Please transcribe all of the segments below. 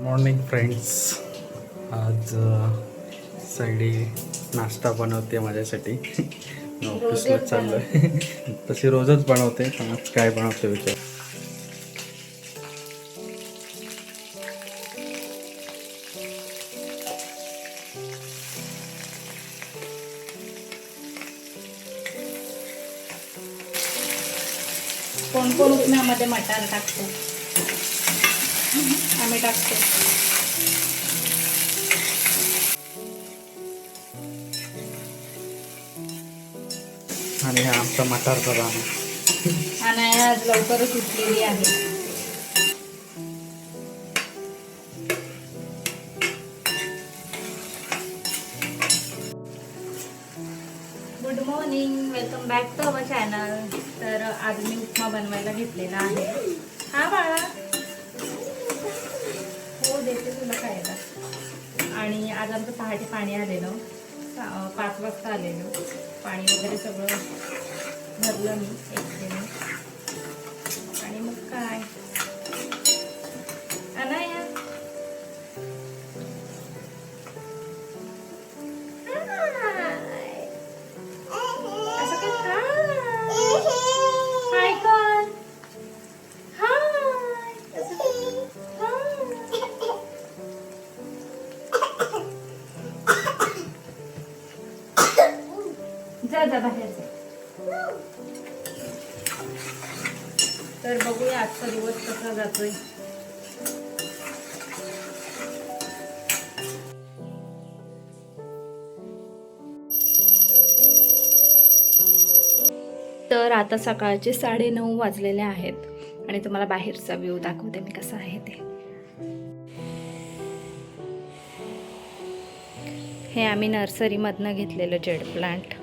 Morning friends. आज सायडी नाश्ता बनवते माझ्यासाठी. ऑफिसला चाललो आहे. तशी रोजच बनवते, पण आज काय बनवते विचार. कोण कोण उपम्यामध्ये मटार टाकतो, आम्ही टाकतो. आणि हा आमचा मटारचा दाणा. आणि आज लवकरच उठलेली आहे. Good morning, welcome back to our channel. तर आज मी उपमा बनवायला घेतलेला आहे. हा बाळा, हो देते तुला खायला. आणि आज आमचं पहाटे पाणी आलेलं, 5 वाजता आलेलं. पाणी वगैरे सगळं भरलं मी एकटीने. आणि मग काय अनाया, असं काय हाय कर, हाय असं जा जा बाहेर जा. तर बघूया आजचा दिवस कसा जातोय. तर आता सकाळचे 9:30 वाजलेले आहेत आणि तुम्हाला बाहेरचा व्ह्यू दाखवते मी कसा आहे ते. हे आम्ही नर्सरीमधनं घेतलेलं जेड प्लांट.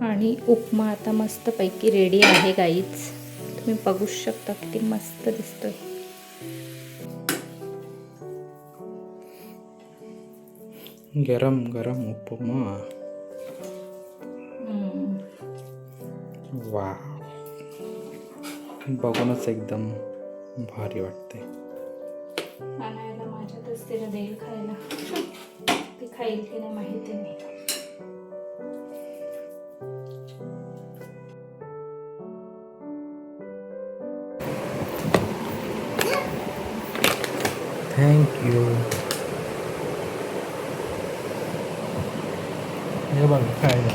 आणि उपमा आता मस्तपैकी रेडी आहे गाईच. तुम्ही बघू शकता किती मस्त दिसतोय. गरम गरम उपमा. वा, बघूनच एकदम भारी वाटते. आणायला माझ्यातच तिला देईल खायला. ती खाईल की नाही माहिती नाही. थँक्यू. हे बघ खायला.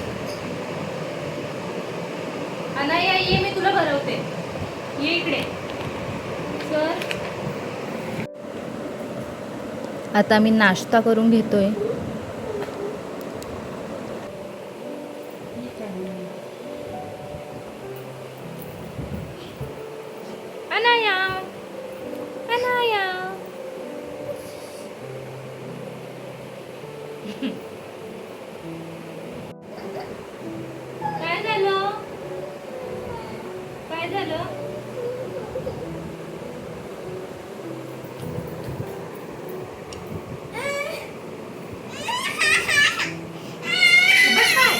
अनाया ये, मी तुला भरवते. ये इकडे सर. आता मी नाश्ता करून घेतोय. अनाया, अनाया. काय झालं, काय झालं. बस काय.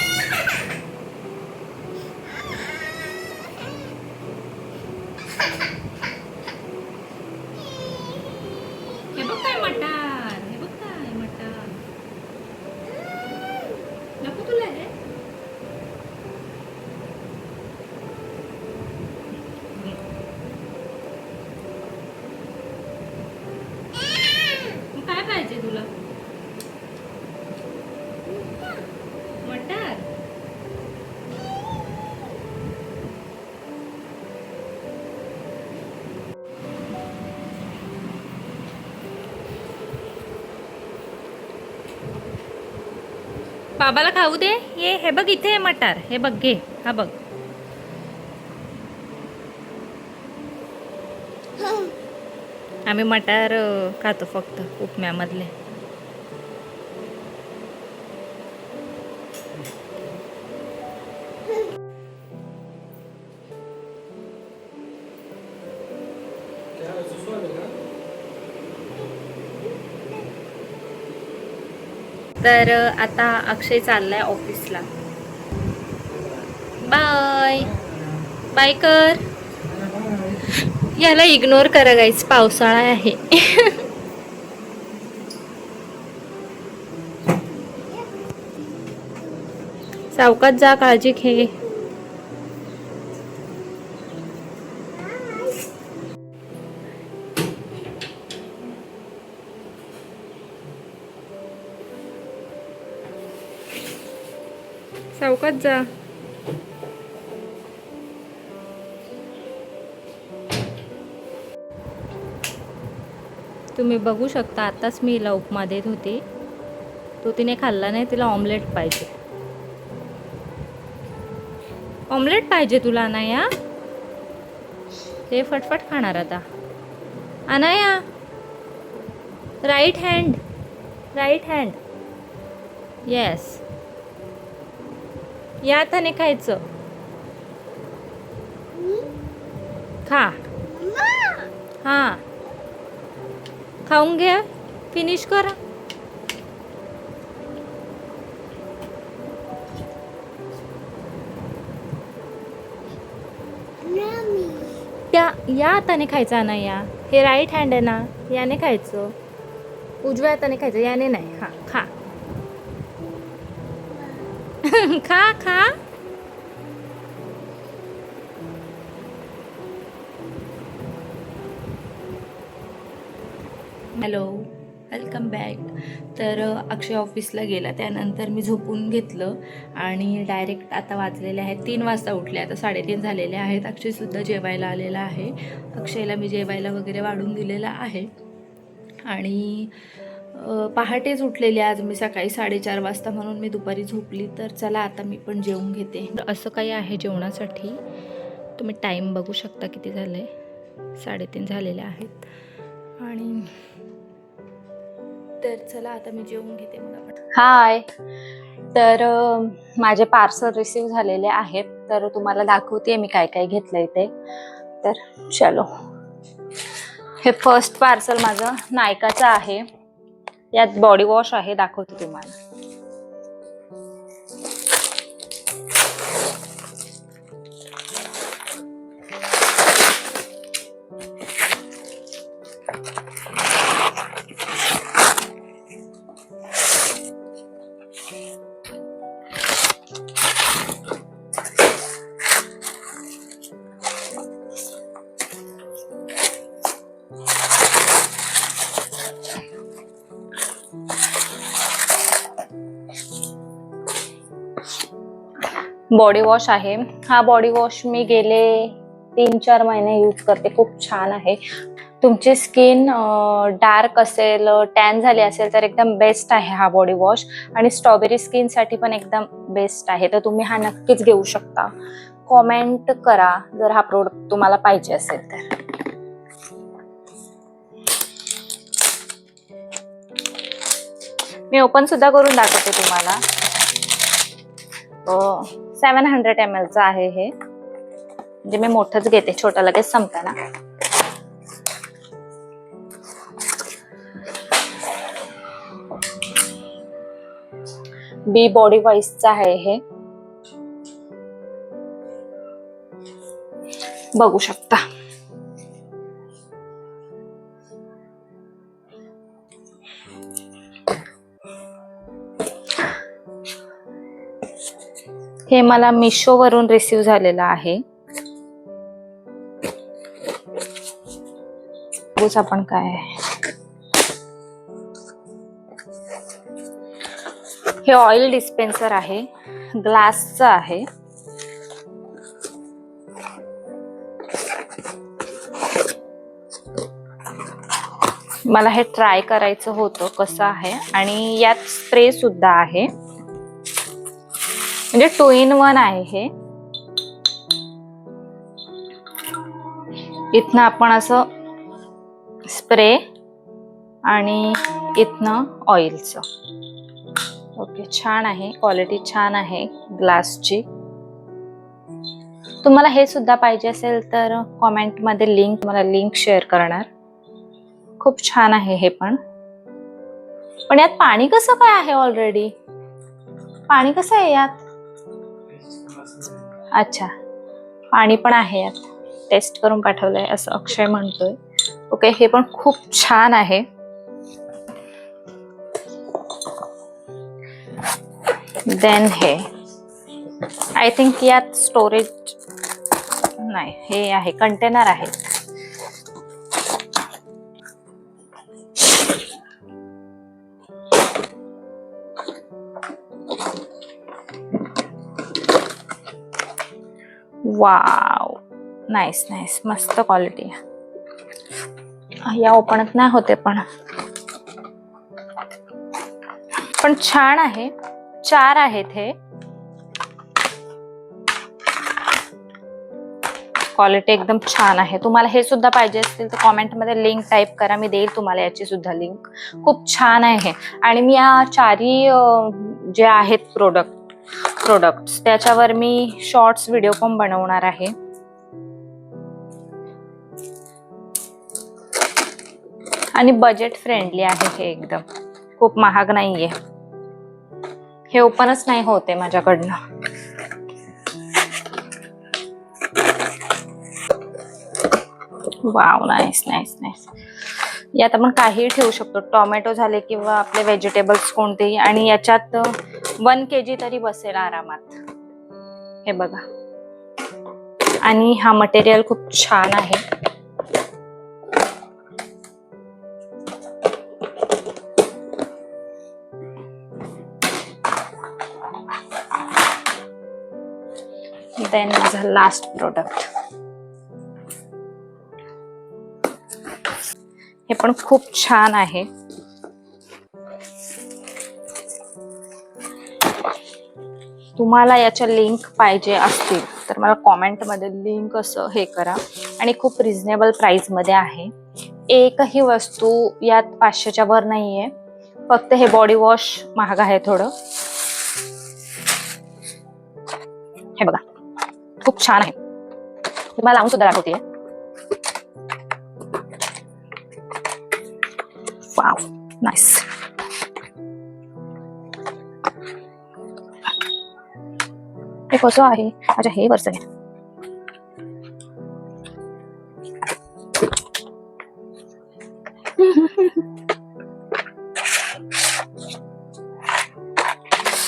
हे बघ काय मटार, हे बघ काय मटार. नको तुला हे. मग काय पाहिजे तुला. मटार. बाबाला खाऊ दे. ये, हे बघ इथे आहे मटार. हे बघ, घे. हा बघ. आम्ही मटार खातो फक्त उपम्यामधले. तर आता अक्षय चाललाय ऑफिसला. बाय बाय कर. याला इग्नोर करा गाईस, पावसाळा आहे. सावकाश जा, काळजी घे. सावकाश जा. तुम्ही बघू शकता, आताच मी हिला उपमा देत होते, तो तिने खाल्ला नाही. तिला ऑमलेट पाहिजे. ऑमलेट पाहिजे तुला अनाया? ते फटफट खाणार आता. Anaya, right hand, right hand. Yes, या हाताने खायचं. खा. हां, खाऊन घ्या, फिनिश करा. त्या या हाताने खायचं ना. या, हे राईट हँड आहे ना, याने खायचं. उजव्या हाताने खायचं, याने नाही. हां, खा. खा खा. Hello, welcome back. तर अक्षय ऑफिसला गेला, त्यानंतर मी झोपून घेतलं आणि डायरेक्ट आता वाजलेले आहेत 3 वाजता उठले. आता 3:30 झालेले आहेत. अक्षयसुद्धा जेवायला आलेला आहे. अक्षयला मी जेवायला वगैरे वाढून दिलेला आहे. आणि पहाटेच उठलेली आज मी, सकाळी 4:30 वाजता, म्हणून मी दुपारी झोपली. तर चला आता मी पण जेवून घेते. असं काही आहे जेवणासाठी. तुम्ही टाईम बघू शकता किती झाले, 3:30 झालेले आहेत. आणि तर चला आता मी जेवून घेते मग आपण. हाय. तर माझे पार्सल रिसीव झालेले आहेत. तर तुम्हाला दाखवते मी काय काय घेतलंय ते. तर चलो, हे फर्स्ट पार्सल माझं नायकाचं आहे. यात बॉडी वॉश आहे, दाखवते तुम्हाला. बॉडी वॉश आहे. हा बॉडी वॉश मी गेले 3-4 महिने यूज करते. खूप छान आहे. तुमची स्किन डार्क असेल, टॅन झाली असेल तर एकदम बेस्ट आहे हा बॉडी वॉश. आणि स्ट्रॉबेरी स्किन साठी पण एकदम बेस्ट आहे. तर तुम्ही हा नक्कीच घेऊ शकता. कॉमेंट करा जर हा प्रोडक्ट तुम्हाला पाहिजे असेल तर. मी ओपन सुद्धा करून दाखवते तुम्हाला. 700 ml चा आहे हे. म्हणजे मी मोठंच घेते, छोटा लगेच संपता ना. बी बॉडी वॉइसचा आहे हे, बघू शकता. हे मला मिशो वरून रिसीव झालेलं आहे. बघूच आपण काय आहे. हे ऑइल डिस्पेन्सर आहे, ग्लासचं आहे. मला हे ट्राय करायचं होतं कसं आहे. आणि यात स्प्रे सुद्धा आहे, म्हणजे 2 in 1 आहे हे. इथनं आपण असं स्प्रे आणि इथनं ऑइलचं. ओके, छान आहे, क्वालिटी छान आहे ग्लासची. तुम्हाला हे सुद्धा पाहिजे असेल तर कॉमेंट मध्ये लिंक, मला लिंक शेअर करणार. खूप छान आहे हे पण. पण यात पाणी कसं काय आहे? ऑलरेडी पाणी कसं आहे यात? अच्छा, पाणी पण आहे यात, टेस्ट करून पाठवलंय असं अक्षय म्हणतोय. ओके, हे पण खूप छान आहे. देन हे आय थिंक यात स्टोरेज नाही, हे आहे कंटेनर आहे. वाव, नाईस नाईस, मस्त क्वालिटी. या ओपनच नाही होते पण छान आहे. 4 आहेत हे. क्वालिटी एकदम छान आहे. तुम्हाला हे सुद्धा पाहिजे असतील तर कॉमेंट मध्ये लिंक टाईप करा, मी देईल तुम्हाला याची सुद्धा लिंक. खूप छान आहे. आणि मी या 4 जे आहेत प्रोडक्ट्स त्याच्यावर मी शॉर्ट्स व्हिडिओ पण बनवणार आहे. आणि बजेट फ्रेंडली आहे हे एकदम, खूप महाग नाहीये. हे ओपनच नाही होते माझ्याकडनं. Wow, nice nice nice. यात आपण काहीही ठेवू शकतो, टोमॅटो झाले किंवा आपले व्हेजिटेबल्स कोणतेही. आणि याच्यात 1 kg तरी बसेल आरामात. हे बघा. आणि हा मटेरियल खूप छान आहे. देन माझा लास्ट प्रोडक्ट, हे पण खूप छान आहे. तुम्हाला याच्या लिंक पाहिजे असतील तर मला कॉमेंट मध्ये लिंक असं हे करा. आणि खूप रिझनेबल प्राइस मध्ये आहे. एकही वस्तू यात 500च्या वर नाहीये. फक्त हे बॉडी वॉश महाग आहे थोडं. हे बघा, खूप छान आहे. तुम्हाला लावून सुद्धा दाखवते. Wow, nice. हे कसं आहे? अच्छा, हे वरचं आहे.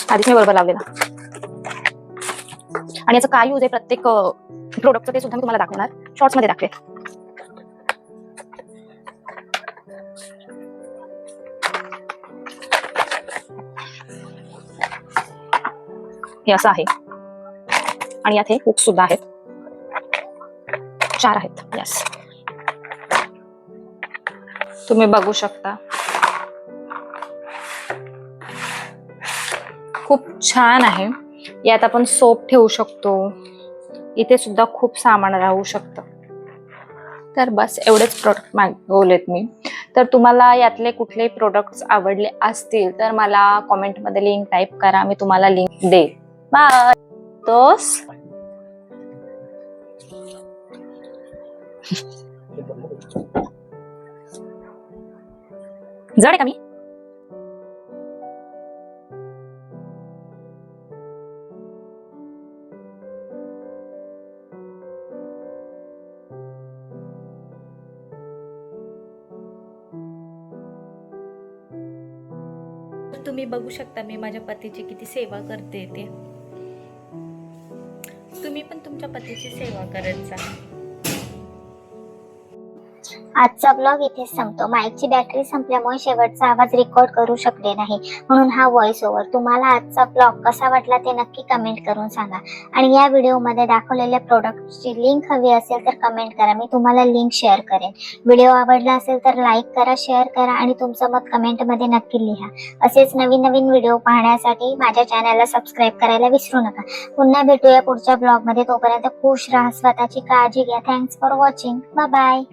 आधीच मी बरोबर लावलेला. आणि याचं काय यूज आहे प्रत्येक प्रोडक्टचं ते सुद्धा मी तुम्हाला दाखवणार, शॉर्ट्स मध्ये दाखवेल. हे असं आहे. आणि यात हे हुक सुद्धा आहेत. 4 आहेत. यस, तुम्ही बघू शकता. खूप छान आहे. यात आपण सोप ठेवू शकतो. इथे सुद्धा खूप सामान राहू शकतं. तर बस एवढेच प्रोडक्ट मागवलेत मी. तर तुम्हाला यातले कुठलेही प्रोडक्ट्स आवडले असतील तर मला कॉमेंट मध्ये लिंक टाईप करा, मी तुम्हाला लिंक देईल. बाय. तोस जड आहे का मी? तुम्ही बघू शकता मी माझ्या पतीची किती सेवा करते ते. तुम्ही पण तुमच्या पतीची सेवा करत जा. आजचा ब्लॉग इथेच संपतो. माईकची बॅटरी संपल्यामुळे शेवटचा आवाज रेकॉर्ड करू शकले नाही, म्हणून हा व्हॉइस ओव्हर. तुम्हाला आजचा ब्लॉग कसा वाटला ते नक्की कमेंट करून सांगा. आणि या व्हिडिओमध्ये दाखवलेल्या प्रोडक्टची लिंक हवी असेल तर कमेंट करा, मी तुम्हाला लिंक शेअर करेन. व्हिडिओ आवडला असेल तर लाईक करा, शेअर करा आणि तुमचं मत कमेंटमध्ये नक्की लिहा. असेच नवीन नवीन व्हिडिओ पाहण्यासाठी माझ्या चॅनलला सबस्क्राईब करायला विसरू नका. पुन्हा भेटूया पुढच्या ब्लॉगमध्ये. तोपर्यंत खुश राहा, स्वतःची काळजी घ्या. Thanks for watching. Bye bye.